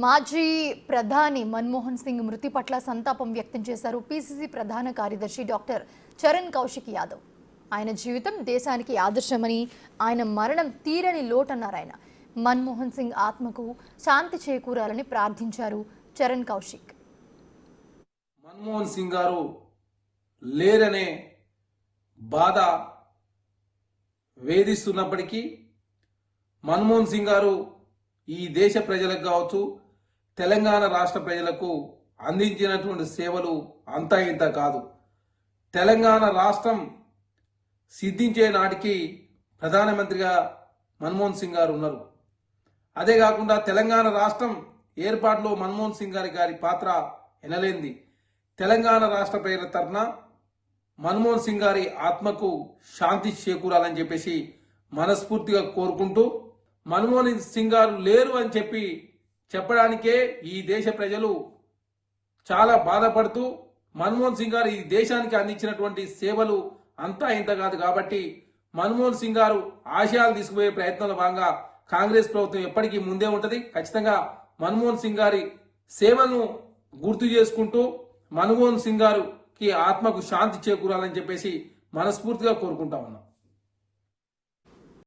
మాజీ ప్రధాని మన్మోహన్ సింగ్ మృతి పట్ల సంతాపం వ్యక్తం చేశారు పీసీసీ ప్రధాన కార్యదర్శి డాక్టర్ చరణ్ కౌశిక్ యాదవ్. ఆయన జీవితం దేశానికి ఆదర్శమని, ఆయన మరణం తీరని లోటన్నారు. ఆయన మన్మోహన్ సింగ్ ఆత్మకు శాంతి చేకూరాలని ప్రార్థించారు చరణ్ కౌశిక్. మన్మోహన్ సింగ్ గారు లేరనే బాధ వేధిస్తున్నప్పటికీ మన్మోహన్ సింగ్ గారు ఈ దేశ ప్రజలకు కావచ్చు, తెలంగాణ రాష్ట్ర ప్రజలకు అందించినటువంటి సేవలు అంతా ఇంత కాదు. తెలంగాణ రాష్ట్రం సిద్ధించే నాటికి ప్రధానమంత్రిగా మన్మోహన్ సింగ్ గారు ఉన్నారు. అదే కాకుండా తెలంగాణ రాష్ట్రం ఏర్పాటులో మన్మోహన్ సింగ్ గారి పాత్ర ఎనలేంది. తెలంగాణ రాష్ట్ర ప్రజల తరఫున మన్మోహన్ సింగ్ గారి ఆత్మకు శాంతి చేకూరాలని చెప్పేసి మనస్ఫూర్తిగా కోరుకుంటూ, మన్మోహన్ సింగ్ గారు లేరు అని చెప్పడానికే ఈ దేశ ప్రజలు చాలా బాధపడుతూ, మన్మోహన్ సింగ్ గారు ఈ దేశానికి అందించినటువంటి సేవలు అంతా ఇంత కాదు కాబట్టి మన్మోహన్ సింగ్ గారు ఆశయాలు తీసుకుపోయే ప్రయత్నంలో భాగంగా కాంగ్రెస్ ప్రభుత్వం ఎప్పటికీ ముందే ఉంటుంది. ఖచ్చితంగా మన్మోహన్ సింగ్ గారి సేవలను గుర్తు చేసుకుంటూ మన్మోహన్ సింగ్ గారికి ఆత్మకు శాంతి చేకూరాలని చెప్పేసి మనస్ఫూర్తిగా కోరుకుంటా ఉన్నాం.